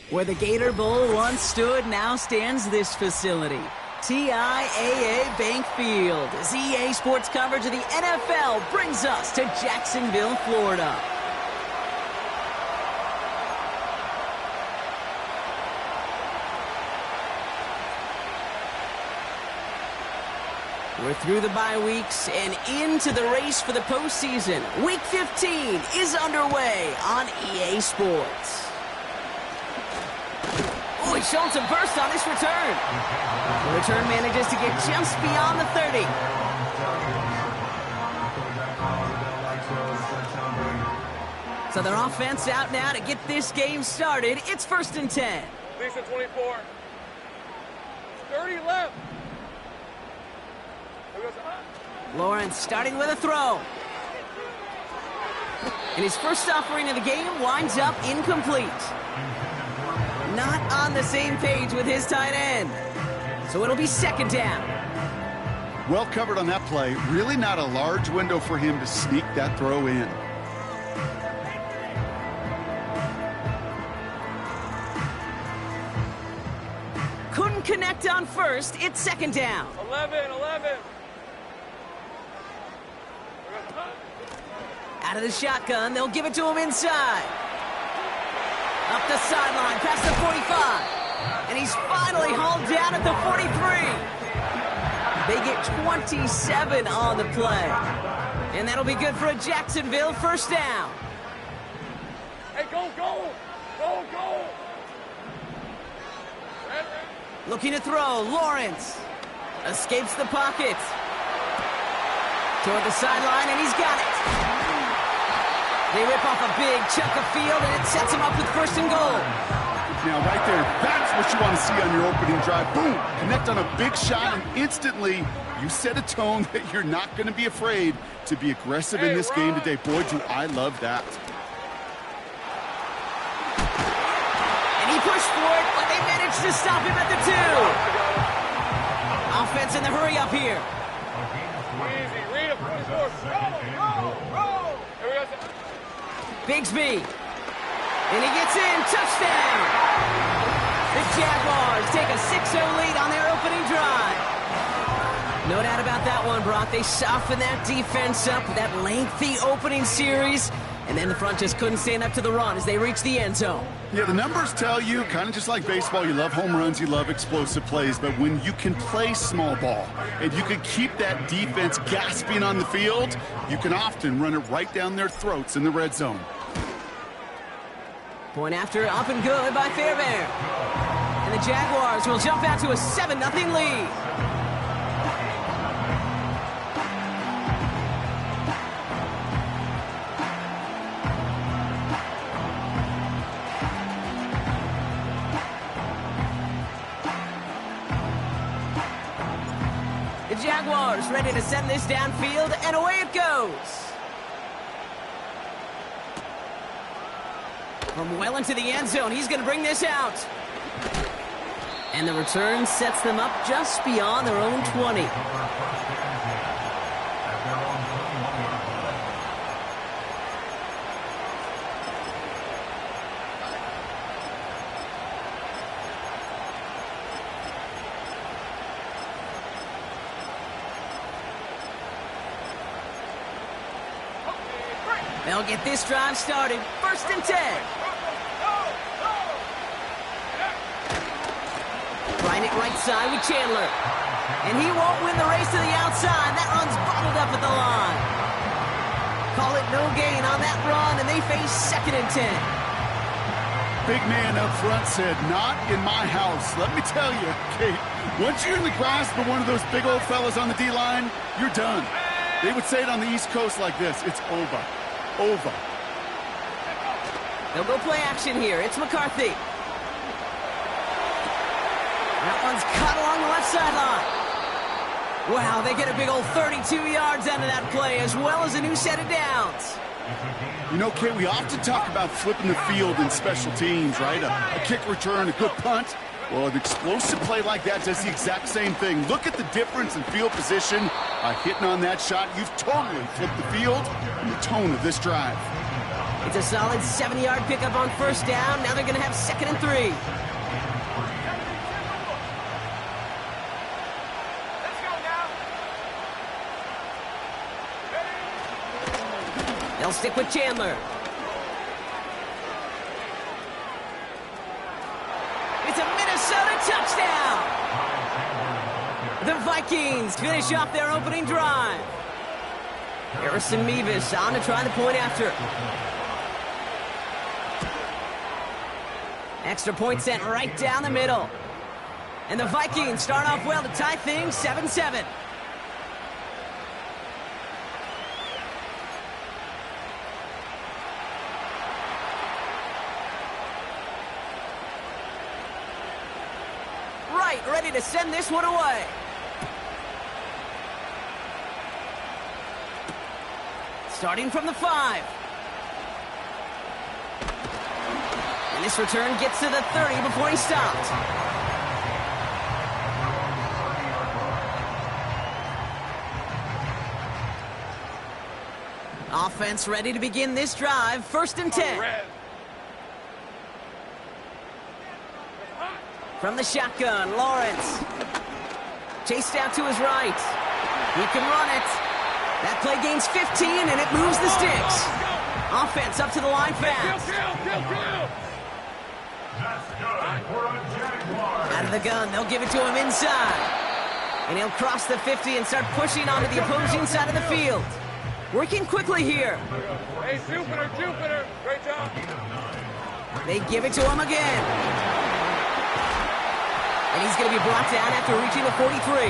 Where the Gator Bowl once stood, now stands this facility. TIAA Bank Field, as EA Sports coverage of the NFL brings us to Jacksonville, Florida. We're through the bye weeks and into the race for the postseason. Week 15 is underway on EA Sports. Oh, he's shown some burst on this return. The return manages to get just beyond the 30. So their offense out now to get this game started. It's 1st and 10. Lisa 24. 30 left. Lawrence starting with a throw. And his first offering of the game winds up incomplete. Not on the same page with his tight end. So it'll be 2nd down. Well covered on that play. Really not a large window for him to sneak that throw in. Couldn't connect on first. It's 2nd down. 11. Out of the shotgun, they'll give it to him inside. Up the sideline, past the 45. And he's finally hauled down at the 43. They get 27 on the play. And that'll be good for a Jacksonville 1st down. Hey, go! Looking to throw, Lawrence. Escapes the pocket. Toward the sideline, and he's got it. They rip off a big chunk of field, and it sets him up with 1st and goal. Now, right there, that's what you want to see on your opening drive. Boom! Connect on a big shot, and instantly you set a tone that you're not going to be afraid to be aggressive in this game today. Boy, do I love that. And he pushed for it, but they managed to stop him at the 2. Offense in the hurry up here. Easy, read him. 24. Roll. Here we go. Bigsby. And he gets in. Touchdown. The Jaguars take a 6-0 lead on their opening drive. No doubt about that one, Brock. They softened that defense up with that lengthy opening series. And then the front just couldn't stand up to the run as they reached the end zone. Yeah, the numbers tell you, kind of just like baseball, you love home runs, you love explosive plays, but when you can play small ball and you can keep that defense gasping on the field, you can often run it right down their throats in the red zone. Point after, up and good by Fairbairn. And the Jaguars will jump out to a 7-0 lead. Jaguars ready to send this downfield, and away it goes. From well into the end zone, he's going to bring this out. And the return sets them up just beyond their own 20. They'll get this drive started. 1st and 10. Trying it right side with Chandler. And he won't win the race to the outside. That run's bottled up at the line. Call it no gain on that run, and they face 2nd and 10. Big man up front said, not in my house. Let me tell you, Kate, once you're in the grasp of one of those big old fellas on the D-line, you're done. They would say it on the East Coast like this, it's over. Over. They'll go play action here. It's McCarthy. That one's cut along the left sideline. Wow, they get a big old 32 yards out of that play, as well as a new set of downs. You know, Kate, we often talk about flipping the field in special teams, right? A kick return, a good punt. Well, an explosive play like that does the exact same thing. Look at the difference in field position. Hitting on that shot, you've totally flipped the field and the tone of this drive. It's a solid 7-yard pickup on first down. Now they're going to have 2nd and 3. Let's go now. They'll stick with Chandler. It's a Minnesota touchdown! The Vikings finish off their opening drive. Harrison Mevis on to try the point after. Extra point sent right down the middle. And the Vikings start off well to tie things 7-7. Right, ready to send this one away. Starting from the 5. And this return gets to the 30 before he stopped. Offense ready to begin this drive. 1st and 10. From the shotgun, Lawrence. Chased out to his right. He can run it. That play gains 15, and it moves the sticks. Offense up to the line fast. Out of the gun, they'll give it to him inside. And he'll cross the 50 and start pushing onto the opposing side of the field. Working quickly here. Hey, Jupiter. Great job. They give it to him again. And he's going to be brought down after reaching the 43.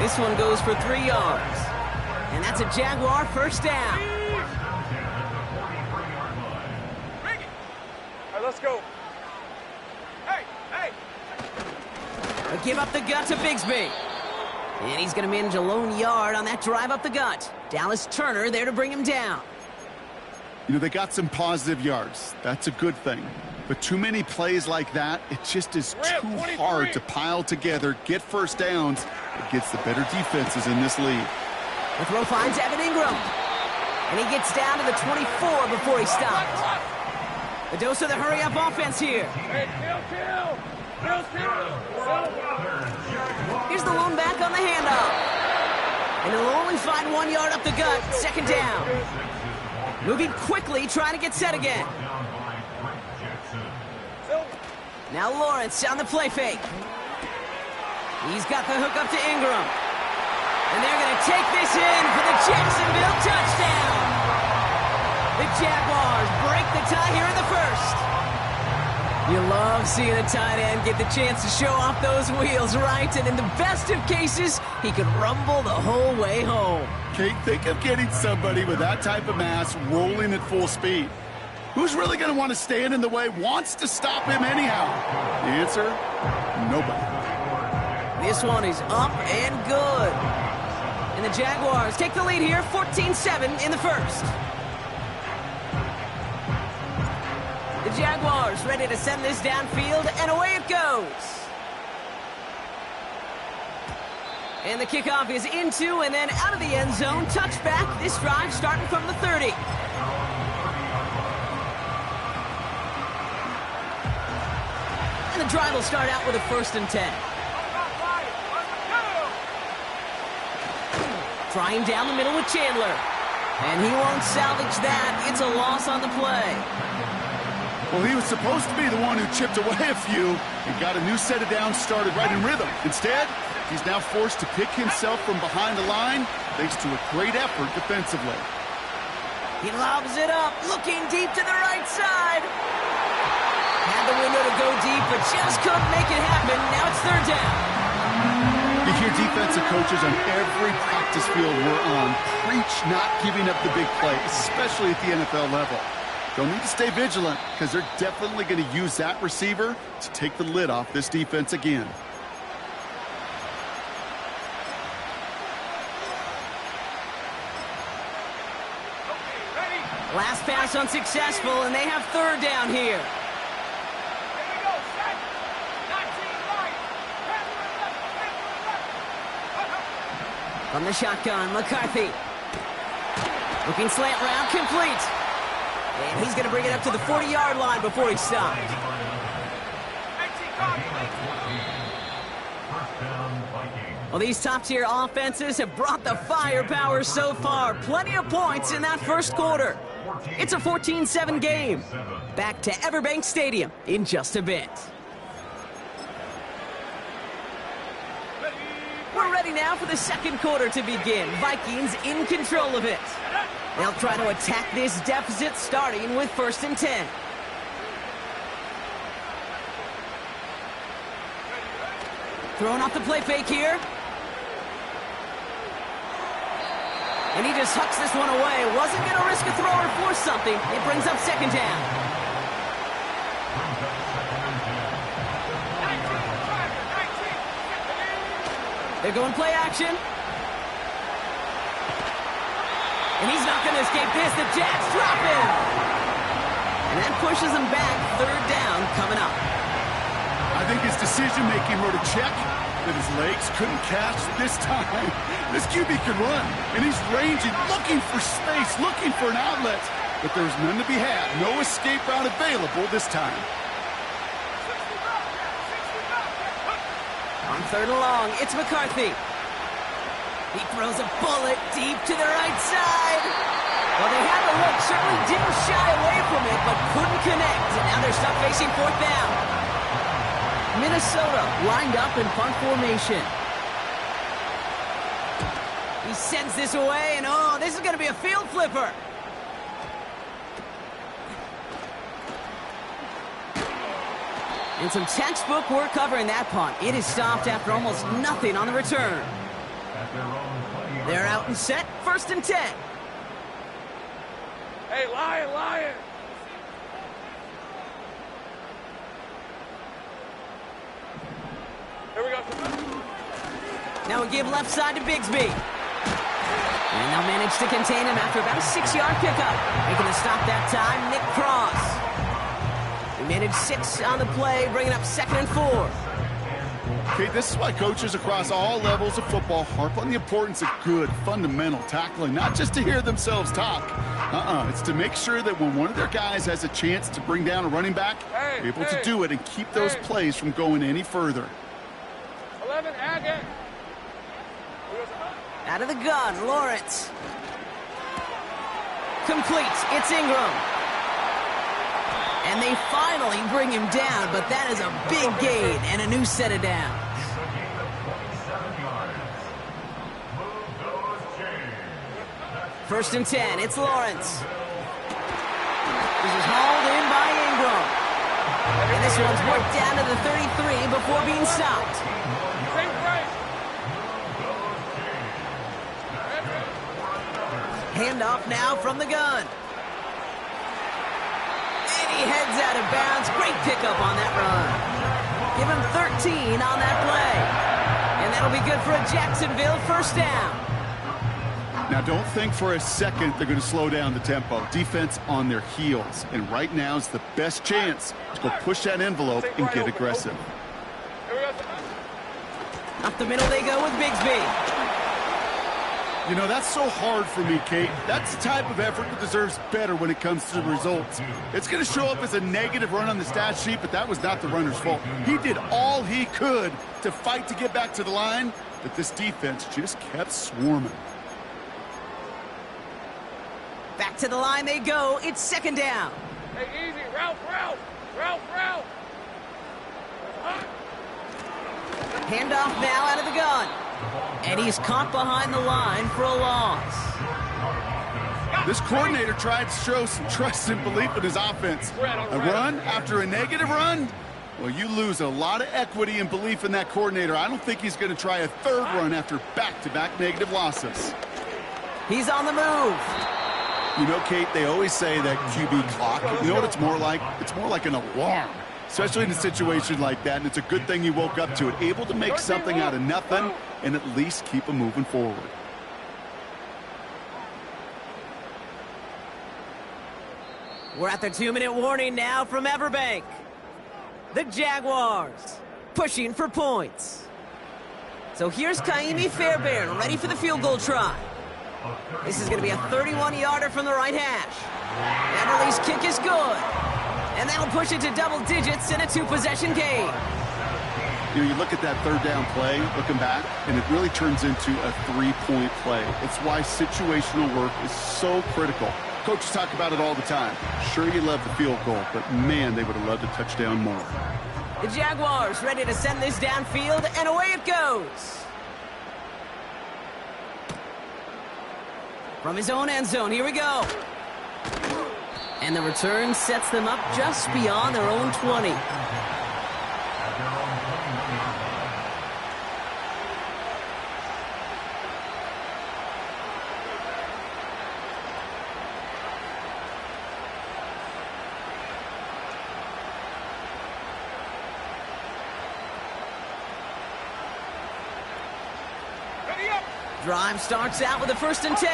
This one goes for 3 yards. And that's a Jaguar first down. All right, let's go. Hey. A give up the gut to Bigsby. And he's going to manage a lone yard on that drive up the gut. Dallas Turner there to bring him down. You know, they got some positive yards. That's a good thing. But too many plays like that, it just is too hard to pile together, get first downs against the better defenses in this league. The throw finds Evan Ingram. And he gets down to the 24 before he stops. A dose of the hurry-up offense here. Hey, kill. Here's the lone back on the handoff. And he'll only find 1 yard up the gut, 2nd down. Moving quickly, trying to get set again. Now Lawrence on the play fake. He's got the hook up to Ingram. And they're going to take this in for the Jacksonville touchdown. The Jaguars break the tie here in the 1st. You love seeing a tight end get the chance to show off those wheels, right? And in the best of cases, he could rumble the whole way home. Kate, think of getting somebody with that type of mass rolling at full speed. Who's really going to want to stand in the way, wants to stop him anyhow? The answer, nobody. This one is up and good. And the Jaguars take the lead here, 14-7 in the 1st. The Jaguars ready to send this downfield, and away it goes. And the kickoff is into and then out of the end zone. Touchback, this drive starting from the 30. And the drive will start out with a 1st and 10. Trying down the middle with Chandler. And he won't salvage that. It's a loss on the play. Well, he was supposed to be the one who chipped away a few and got a new set of downs started right in rhythm. Instead, he's now forced to pick himself from behind the line thanks to a great effort defensively. He lobs it up, looking deep to the right side. Had the window to go deep, but just couldn't make it happen. Now it's 3rd down. You hear defensive coaches on every practice field we're on preach not giving up the big play, especially at the NFL level. They'll need to stay vigilant because they're definitely going to use that receiver to take the lid off this defense again. Last pass unsuccessful, and they have 3rd down here. From the shotgun, McCarthy. Looking slant route, complete. And he's going to bring it up to the 40-yard line before he stopped. Well, these top-tier offenses have brought the firepower so far. Plenty of points in that first quarter. It's a 14-7 game. Back to Everbank Stadium in just a bit. We're ready now for the second quarter to begin. Vikings in control of it. They'll try to attack this deficit starting with 1st and 10. Throwing off the play fake here. And he just hucks this one away. Wasn't going to risk a throw or force something. It brings up 2nd down. They're going play action. And he's not going to escape this. The Jags drop him. And that pushes him back. 3rd down coming up. I think his decision-making wrote a check that his legs couldn't catch this time. This QB can run, and he's ranging, looking for space, looking for an outlet. But there's none to be had. No escape route available this time. On 3rd and long, it's McCarthy. He throws a bullet deep to the right side. Well, they had the look, certainly didn't shy away from it, but couldn't connect. And now they're stuck facing 4th down. Minnesota lined up in punt formation. He sends this away, and oh, this is going to be a field flipper. And some textbook work covering that punt. It is stopped after almost nothing on the return. They're out and set, 1st and 10. Hey, Lion! Here we go. Now a give left side to Bigsby. And they'll manage to contain him after about a 6-yard pickup. Making the stop that time, Nick Cross. He managed 6 on the play, bringing up 2nd and 4. Okay, this is why coaches across all levels of football harp on the importance of good, fundamental tackling, not just to hear themselves talk. It's to make sure that when one of their guys has a chance to bring down a running back, they're able to do it and keep those plays from going any further. 11, Agate. Out of the gun, Lawrence. Complete, it's Ingram. And they finally bring him down, but that is a big gain and a new set of downs. First and 10, it's Lawrence. This is hauled in by Ingram. And this one's worked down to the 33 before being stopped. Handoff now from the gun. And he heads out of bounds. Great pickup on that run. Give him 13 on that play. And that'll be good for a Jacksonville 1st down. Now, don't think for a second they're going to slow down the tempo. Defense on their heels. And right now is the best chance to go push that envelope and get aggressive. Up the middle they go with Bigsby. You know, that's so hard for me, Kate. That's the type of effort that deserves better when it comes to the results. It's going to show up as a negative run on the stat sheet, but that was not the runner's fault. He did all he could to fight to get back to the line, but this defense just kept swarming. Back to the line they go. It's 2nd down. Hey, easy. Ralph. Handoff now out of the gun. And he's caught behind the line for a loss. This coordinator tried to show some trust and belief in his offense. A run after a negative run? Well, you lose a lot of equity and belief in that coordinator. I don't think he's going to try a 3rd run after back-to-back negative losses. He's on the move. You know, Kate, they always say that QB clock. You know what it's more like? It's more like an alarm, especially in a situation like that, and it's a good thing he woke up to it. Able to make something out of nothing and at least keep him moving forward. We're at the 2-minute warning now from Everbank. The Jaguars pushing for points. So here's Kaimi Fairbairn ready for the field goal try. This is going to be a 31-yarder from the right hash. Everly's kick is good. And that'll push it to double digits in a 2-possession game. You know, you look at that third down play, looking back, and it really turns into a 3-point play. It's why situational work is so critical. Coaches talk about it all the time. Sure, you love the field goal, but man, they would have loved a touchdown more. The Jaguars ready to send this downfield, and away it goes. From his own end zone, here we go. And the return sets them up just beyond their own 20. Drive starts out with a 1st and 10.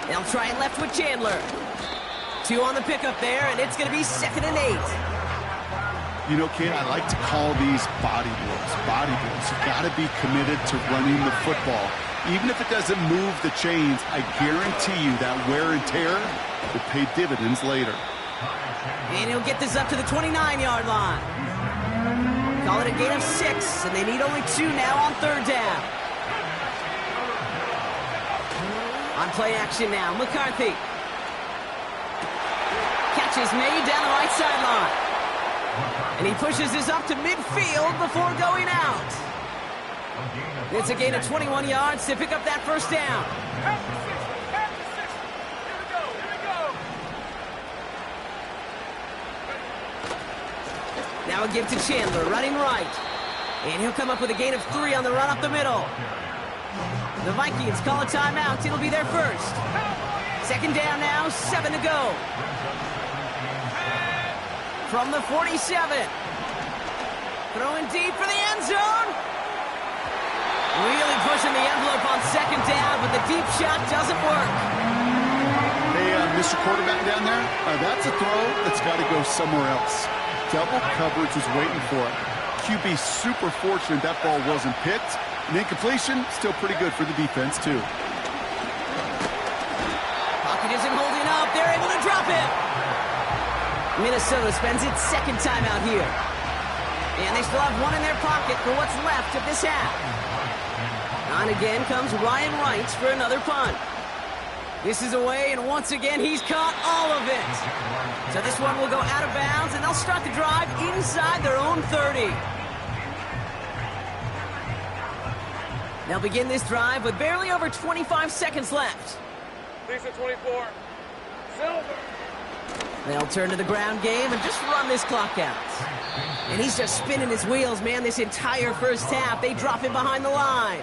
They'll try it left with Chandler. 2 on the pickup there, and it's going to be 2nd and 8. You know, Kate, I like to call these body blows. Body blows. You've got to be committed to running the football. Even if it doesn't move the chains, I guarantee you that wear and tear will pay dividends later. And he'll get this up to the 29-yard line. Call it a gain of 6, and they need only 2 now on 3rd down. On play action now, McCarthy. Catch is made down the right sideline. And he pushes this up to midfield before going out. It's a gain of 21 yards to pick up that 1st down. Now a give to Chandler, running right. And he'll come up with a gain of 3 on the run up the middle. The Vikings call a timeout. It'll be their 1st. 2nd down now, 7 to go. From the 47. Throwing deep for the end zone. Really pushing the envelope on 2nd down, but the deep shot doesn't work. Hey, Mr. Quarterback down there, that's a throw that's got to go somewhere else. Double coverage is waiting for it. QB super fortunate that ball wasn't picked. And incompletion, still pretty good for the defense, too. Pocket isn't holding up. They're able to drop it. Minnesota spends its 2nd timeout here. And they still have 1 in their pocket for what's left of this half. On again comes Ryan Wright for another punt. This is away, and once again, he's caught all of it. So this one will go out of bounds, and they'll start the drive inside their own 30. They'll begin this drive with barely over 25 seconds left. Lisa 24. Silver. They'll turn to the ground game and just run this clock out. And he's just spinning his wheels, man, this entire 1st half. They drop him behind the line.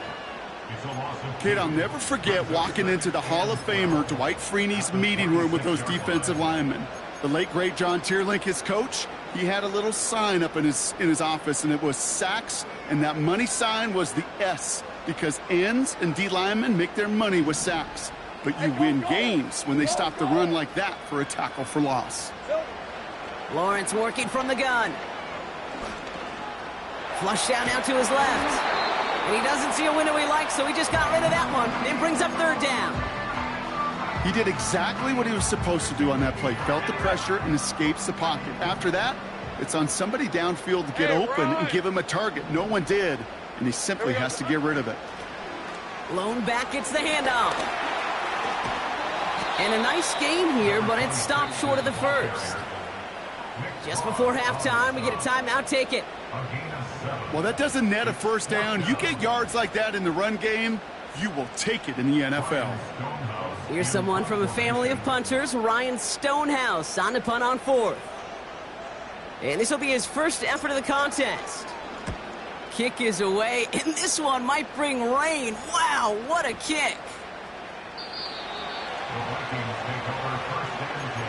Kate, I'll never forget walking into the Hall of Famer Dwight Freeney's meeting room with those defensive linemen. The late, great John Tierlink, his coach, he had a little sign up in his office, and it was sacks, and that money sign was the S, because ends and D linemen make their money with sacks. But you win games when they stop the run like that for a tackle for loss. Lawrence working from the gun. Flush down now to his left. And he doesn't see a window he likes, so he just got rid of that one. It brings up 3rd down. He did exactly what he was supposed to do on that play. Felt the pressure and escapes the pocket. After that, it's on somebody downfield to get open and give him a target. No one did, and he simply has to get rid of it. Lone back gets the handoff. And a nice game here, but it stopped short of the 1st. Just before halftime, we get a timeout. Take it. Well, that doesn't net a 1st down. You get yards like that in the run game, you will take it in the NFL. Here's someone from a family of punters, Ryan Stonehouse, on to punt on 4th. And this will be his 1st effort of the contest. Kick is away, and this one might bring rain. Wow, what a kick. The Vikings take over 1st and 10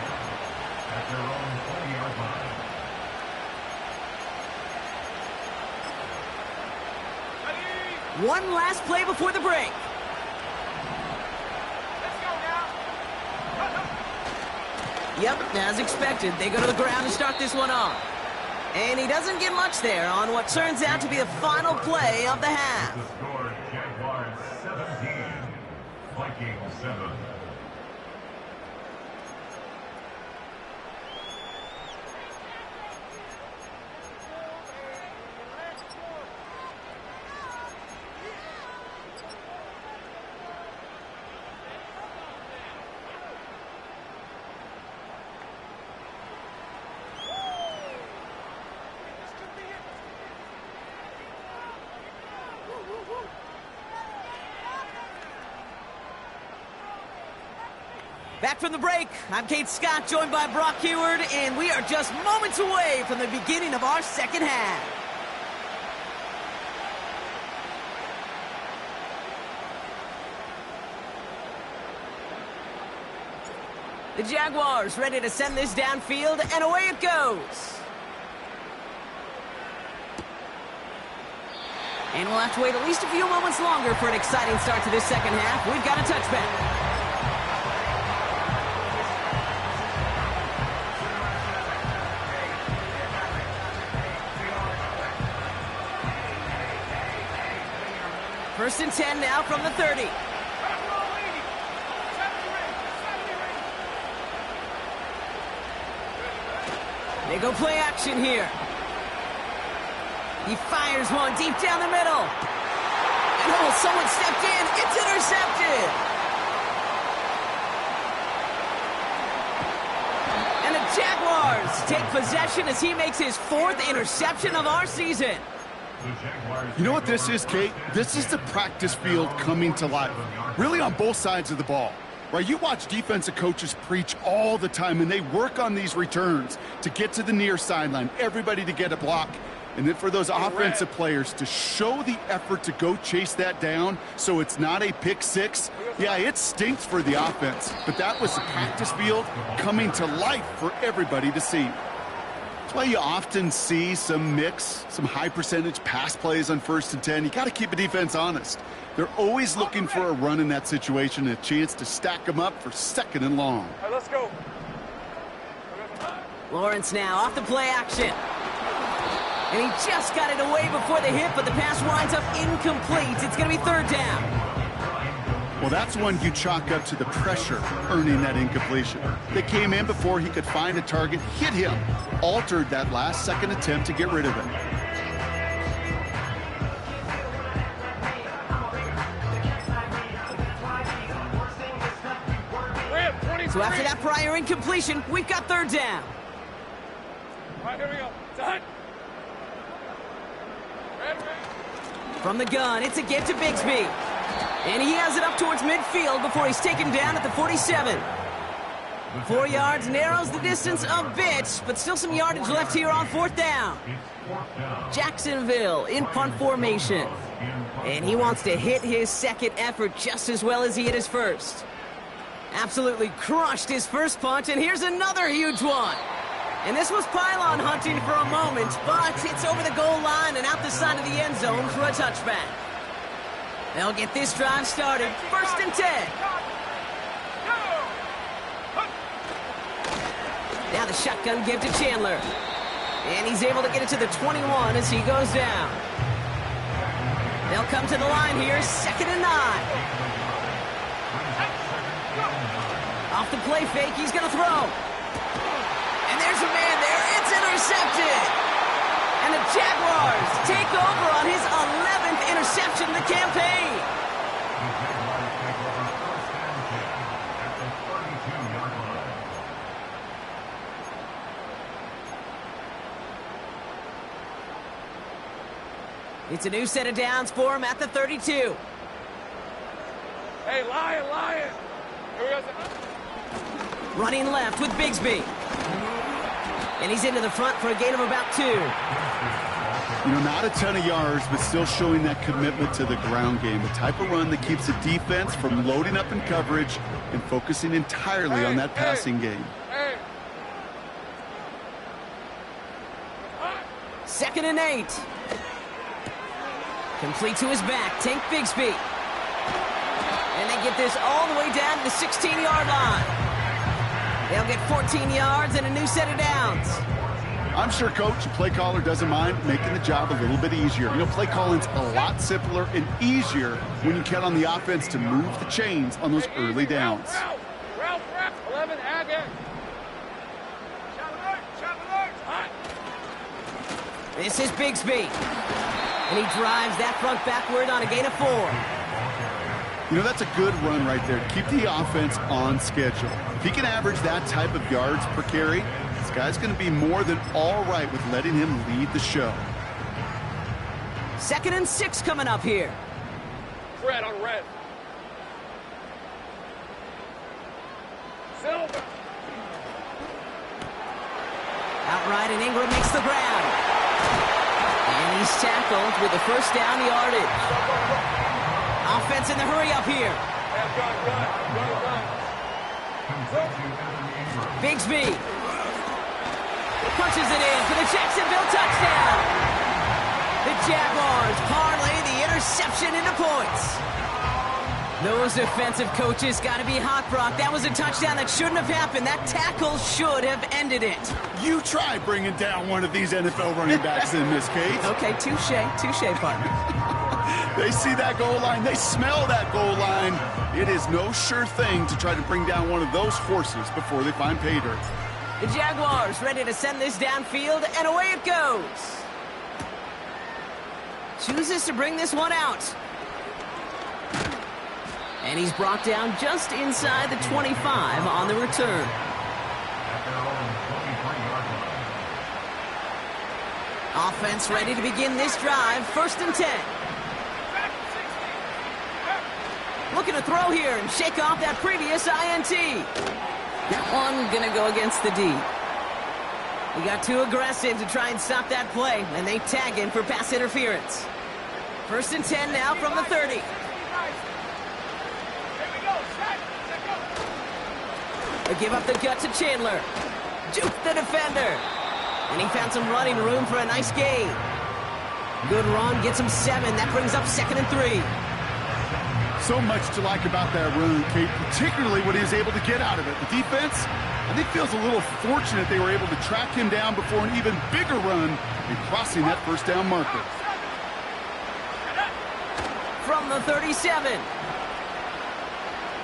at their own 20-yard line. One last play before the break. Let's go now. Yep, as expected, they go to the ground to start this one off. And he doesn't get much there on what turns out to be the final play of the half. The score, Jaguars Vikings 7. Back from the break, I'm Kate Scott, joined by Brock Heward, and we are just moments away from the beginning of our second half. The Jaguars ready to send this downfield, and away it goes. And we'll have to wait at least a few moments longer for an exciting start to this second half. We've got a touchback. First and 10 now from the 30. They go play action here. He fires one deep down the middle. And oh, someone stepped in. It's intercepted. And the Jaguars take possession as he makes his 4th interception of our season. You know what this is, Kate? This is the practice field coming to life, really on both sides of the ball. Right? You watch defensive coaches preach all the time, and they work on these returns to get to the near sideline, everybody to get a block, and then for those offensive players to show the effort to go chase that down so it's not a pick six. Yeah, it stinks for the offense, but that was the practice field coming to life for everybody to see. That's why you often see some high percentage pass plays on 1st and 10. You got to keep a defense honest. They're always looking for a run in that situation, a chance to stack them up for 2nd and long. All right, let's go. Lawrence now off the play action. And he just got it away before the hit, but the pass winds up incomplete. It's going to be 3rd down. Well, that's one you chalk up to the pressure earning that incompletion. They came in before he could find a target, hit him, altered that last second attempt to get rid of it. So after that prior incompletion, we've got 3rd down. All right, here we go. Done. Ready. From the gun, it's a get to Bigsby. And he has it up towards midfield before he's taken down at the 47. 4 yards narrows the distance a bit, but still some yardage left here on 4th down. Jacksonville in punt formation. And he wants to hit his 2nd effort just as well as he hit his 1st. Absolutely crushed his 1st punt, and here's another huge one. And this was pylon hunting for a moment, but it's over the goal line and out the side of the end zone for a touchback. They'll get this drive started. 1st and 10. Now the shotgun give to Chandler. And he's able to get it to the 21 as he goes down. They'll come to the line here. 2nd and 9. Off the play fake, he's going to throw. And there's a man there. It's intercepted. And the Jaguars take over on his 11th interception of the campaign. The Jaguars take over 1st and 10 at the 32-yard line. It's a new set of downs for him at the 32. Hey, Lion. Here we go. Running left with Bigsby. And he's into the front for a gain of about 2. You know, not a ton of yards, but still showing that commitment to the ground game. The type of run that keeps the defense from loading up in coverage and focusing entirely on that passing game. 2nd and 8. Complete to his back. Tank Bigsby. And they get this all the way down to the 16-yard line. They'll get 14 yards and a new set of downs. I'm sure coach and play caller doesn't mind making the job a little bit easier. You know, play calling's a lot simpler and easier when you count on the offense to move the chains on those early downs. Route, 11, again. This is Bigsby. And he drives that front backward on a gain of 4. You know, that's a good run right there to keep the offense on schedule. If he can average that type of yards per carry, this guy's going to be more than all right with letting him lead the show. 2nd and 6 coming up here. Red on red. Silver. Outright, and Ingram makes the grab. And he's tackled with the first down yardage. Offense in the hurry up here. Run. Bigsby punches it in for the Jacksonville touchdown. The Jaguars parlay the interception into points. Those defensive coaches got to be hot, Brock. That was a touchdown that shouldn't have happened. That tackle should have ended it. You try bringing down one of these NFL running backs in this case. Okay, touche, partner. They see that goal line. They smell that goal line. It is no sure thing to try to bring down one of those horses before they find pay dirt. The Jaguars ready to send this downfield, and away it goes. Chooses to bring this one out. And he's brought down just inside the 25 on the return. Offense ready to begin this drive. 1st and 10. Looking to throw here and shake off that previous INT. That one gonna go against the D. He got too aggressive to try and stop that play, and they tag him for pass interference. 1st and 10 now from the 30. They give up the gut to Chandler. Juke the defender. And he found some running room for a nice gain. Good run, gets him 7. That brings up 2nd and 3. So much to like about that run, Kate, particularly what he was able to get out of it. The defense, I think, feels a little fortunate they were able to track him down before an even bigger run and crossing that 1st down marker. From the 37.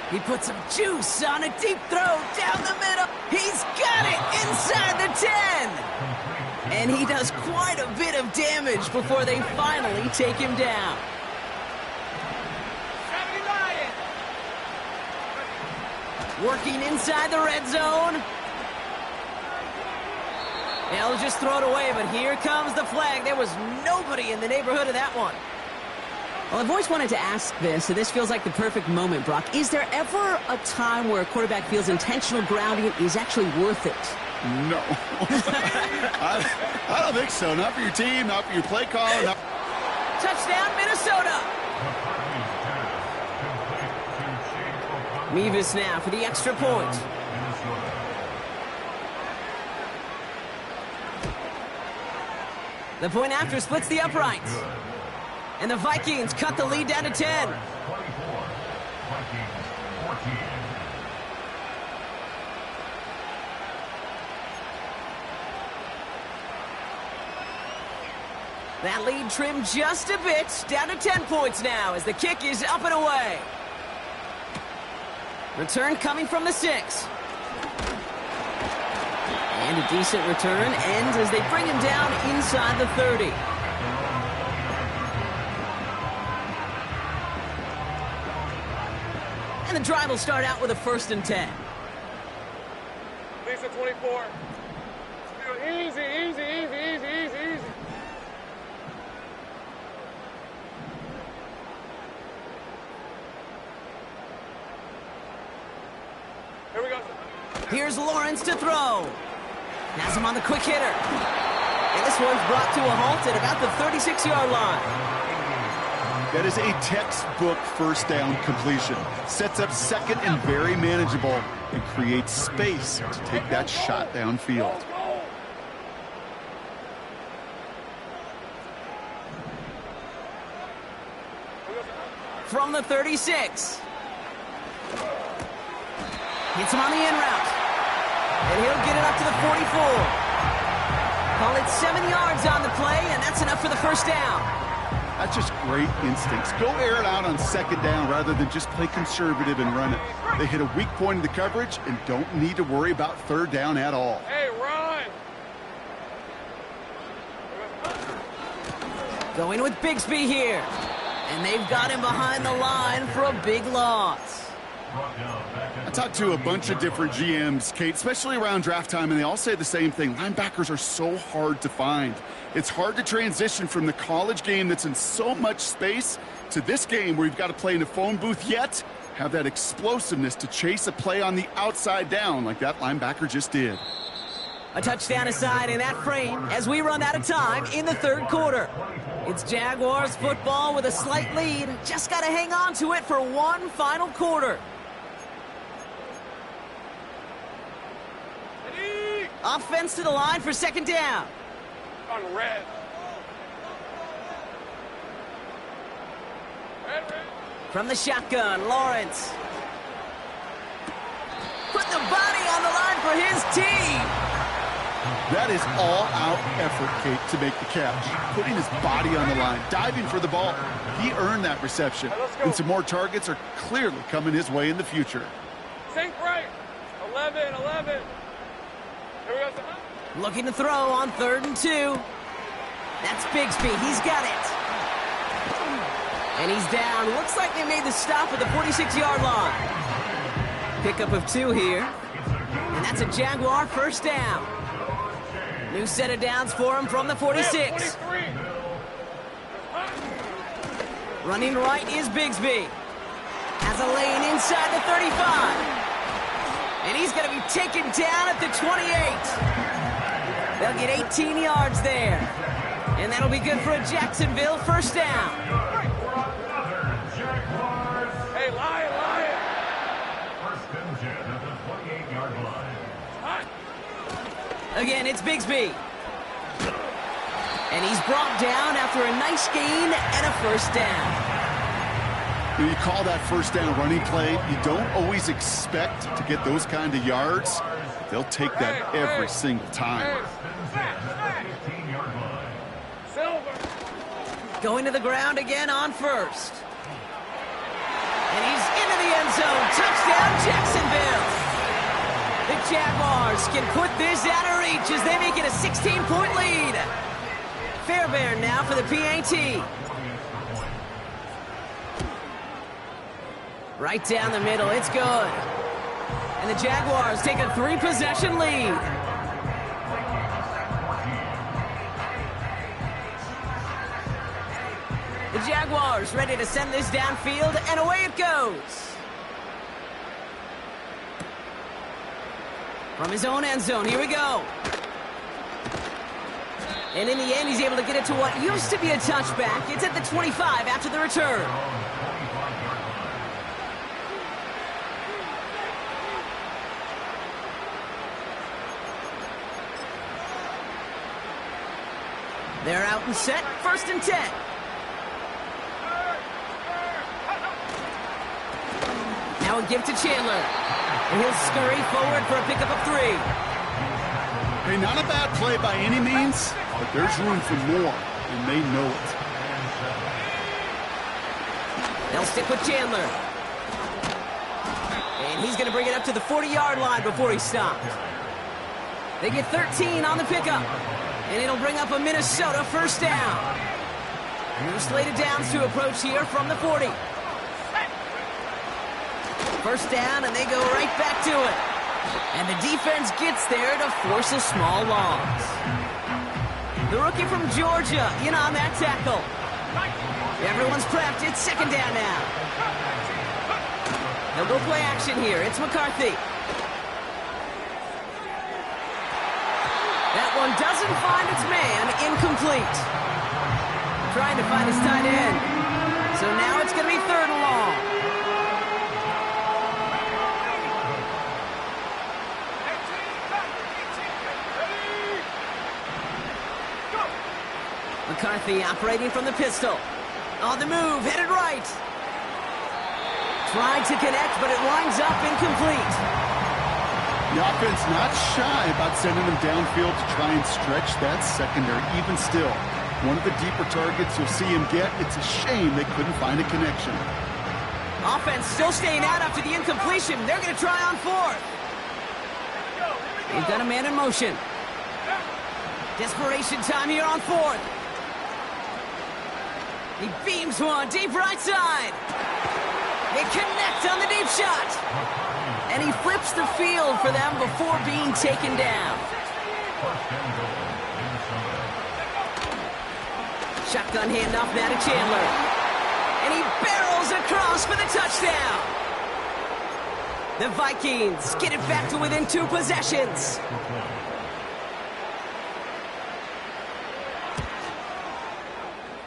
He puts some juice on a deep throw down the middle. He's got it inside the 10. And he does quite a bit of damage before they finally take him down. Working inside the red zone. They'll just throw it away, but here comes the flag. There was nobody in the neighborhood of that one. Well, I've always wanted to ask this, and this feels like the perfect moment, Brock. Is there ever a time where a quarterback feels intentional grounding is actually worth it? No. I don't think so. Not for your team, not for your play call. Not... Touchdown, Minnesota. Mevis now for the extra point. The point after splits the uprights. And the Vikings cut the lead down to 10. That lead trimmed just a bit, down to 10 points now as the kick is up and away. Return coming from the 6. And a decent return ends as they bring him down inside the 30. And the drive will start out with a 1st and 10. Lisa 24. Easy. Here we go. Here's Lawrence to throw. Has him on the quick hitter. And this one's brought to a halt at about the 36-yard line. That is a textbook 1st down completion. Sets up 2nd and very manageable and creates space to take that shot downfield. From the 36. Hits him on the in route. And he'll get it up to the 44. Call it 7 yards on the play, and that's enough for the first down. That's just great instincts. Go air it out on second down rather than just play conservative and run it. They hit a weak point in the coverage and don't need to worry about third down at all. Hey, run! Going with Bigsby here. And they've got him behind the line for a big loss. I talked to a bunch of different GMs, Kate, especially around draft time, and they all say the same thing. Linebackers are so hard to find. It's hard to transition from the college game that's in so much space to this game where you've got to play in a phone booth, yet have that explosiveness to chase a play on the outside down like that linebacker just did. A touchdown aside in that frame as we run out of time in the third quarter. It's Jaguars football with a slight lead. Just got to hang on to it for one final quarter. Offense to the line for second down. On red. Red. From the shotgun, Lawrence. Put the body on the line for his team. That is all-out effort, Kate, to make the catch. Putting his body on the line, diving for the ball. He earned that reception. And some more targets are clearly coming his way in the future. Sink right. 11. Here we go. Looking to throw on 3rd and 2. That's Bigsby. He's got it. And he's down. Looks like they made the stop at the 46-yard line. Pickup of 2 here. And that's a Jaguar first down. New set of downs for him from the 46. Running right is Bigsby. Has a lane inside the 35. And he's going to be taken down at the 28. They'll get 18 yards there. And that'll be good for a Jacksonville first down. Hey, Lion. First and 10 at the 28-yard line. Again, it's Bigsby. And he's brought down after a nice gain and a first down. When you call that first down running play, you don't always expect to get those kind of yards. They'll take that every single time. Going to the ground again on first. And he's into the end zone. Touchdown, Jacksonville. The Jaguars can put this out of reach as they make it a 16-point lead. Fairbairn now for the PAT. Right down the middle, it's good. And the Jaguars take a 3-possession lead. The Jaguars ready to send this downfield, and away it goes. From his own end zone, here we go. And in the end, he's able to get it to what used to be a touchback. It's at the 25 after the return. They're out and set, 1st and 10. Now a give to Chandler. And he'll scurry forward for a pickup of 3. Hey, not a bad play by any means, but there's room for more, and they know it. They'll stick with Chandler. And he's going to bring it up to the 40-yard line before he stopped. They get 13 on the pickup. And it'll bring up a Minnesota first down. New slated downs to approach here from the 40. First down, and they go right back to it. And the defense gets there to force a small loss. The rookie from Georgia in on that tackle. Everyone's prepped. It's second down now. They'll go play action here. It's McCarthy. That one doesn't find its man, incomplete. Trying to find his tight end. So now it's going to be 3rd and long. McCarthy operating from the pistol. On the move, headed right. Tried to connect, but it winds up incomplete. The offense not shy about sending them downfield to try and stretch that secondary. Even still, one of the deeper targets you'll see him get. It's a shame they couldn't find a connection. Offense still staying out after the incompletion. They're going to try on fourth. They've got a man in motion. Desperation time here on fourth. He beams one deep right side. They connect on the deep shot. And he flips the field for them before being taken down. Shotgun handoff now to Chandler. And he barrels across for the touchdown. The Vikings get it back to within 2 possessions.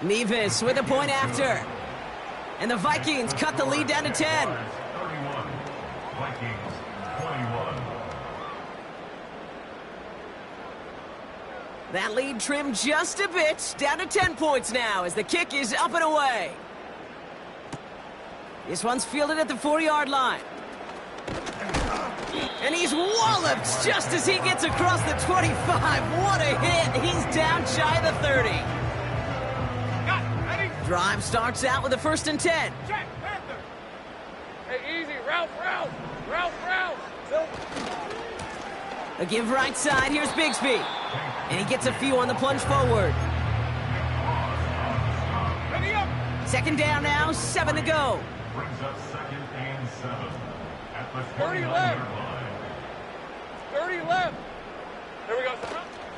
Nevis with a point after. And the Vikings cut the lead down to 10. Vikings 21. That lead trimmed just a bit, down to 10 points now as the kick is up and away. This one's fielded at the 4-yard line. And he's walloped just as he gets across the 25. What a hit. He's down shy of the 30. Drive starts out with a 1st and 10. Check, Panther. Hey, easy. Route. A give right side. Here's Bigsby. And he gets a few on the plunge forward. Ready up. 2nd down now, 7 to go. Brings up 2nd and 7 at the 30 29-yard left. line. 30 left. There we go.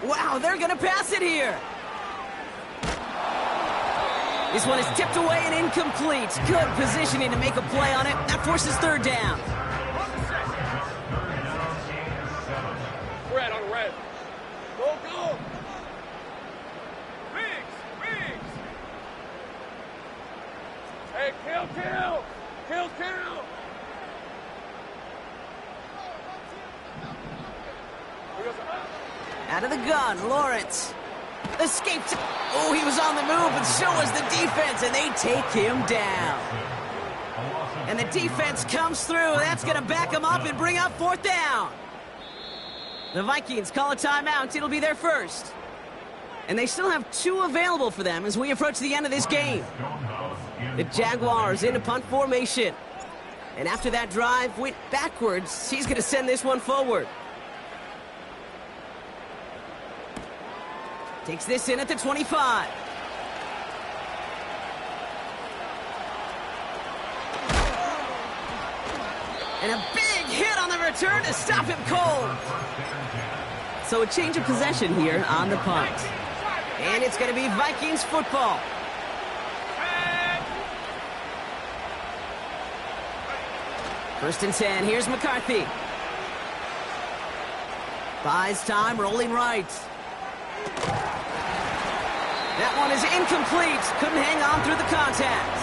Wow, they're going to pass it here. This one is tipped away and incomplete. Good positioning to make a play on it. That forces 3rd down. Red on red. Go. Biggs. Hey, kill. Out of the gun, Lawrence. Escaped. Oh, he was on the move, and so was the defense, and they take him down. And the defense comes through. That's going to back him up and bring up 4th down. The Vikings call a timeout. It'll be their first. And they still have 2 available for them as we approach the end of this game. The Jaguars into punt formation. And after that drive went backwards, he's going to send this one forward. Takes this in at the 25. And a big hit on the return to stop him cold. So a change of possession here on the punt. And it's going to be Vikings football. First and 10. Here's McCarthy. Buys time, rolling right. That one is incomplete. Couldn't hang on through the contact.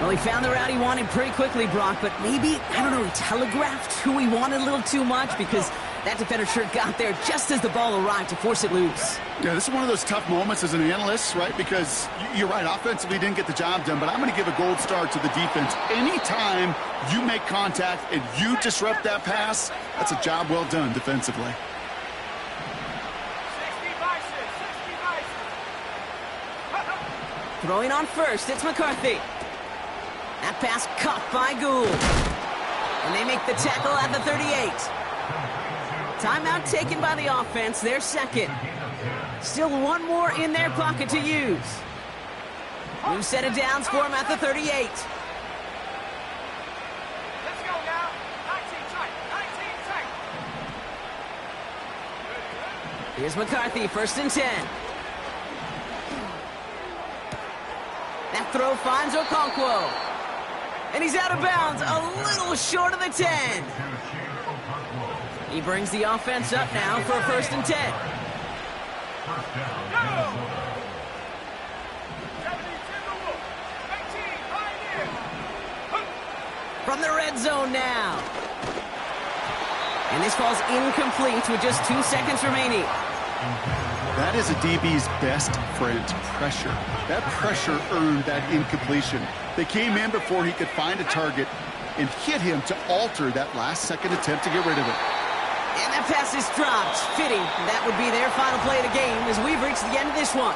Well, he found the route he wanted pretty quickly, Brock, but maybe, I don't know, he telegraphed who he wanted a little too much because that defender sure got there just as the ball arrived to force it loose. Yeah, this is one of those tough moments as an analyst, right? Because you're right, offensively didn't get the job done, but I'm going to give a gold star to the defense. Anytime you make contact and you disrupt that pass, that's a job well done defensively. Throwing on first, it's McCarthy. That pass caught by Gould. And they make the tackle at the 38. Timeout taken by the offense, their 2nd. Still 1 more in their pocket to use. New set of downs for him at the 38. Let's go now. 19 tight. Here's McCarthy, 1st and 10. That throw finds Okonkwo. And he's out of bounds, a little short of the 10. He brings the offense up now for a 1st and 10. From the red zone now. And this falls incomplete with just 2 seconds remaining. That is a DB's best friend, pressure. That pressure earned that incompletion. They came in before he could find a target. and hit him to alter that last-second attempt to get rid of it. And that pass is dropped. Fitting. That would be their final play of the game as we've reached the end of this one.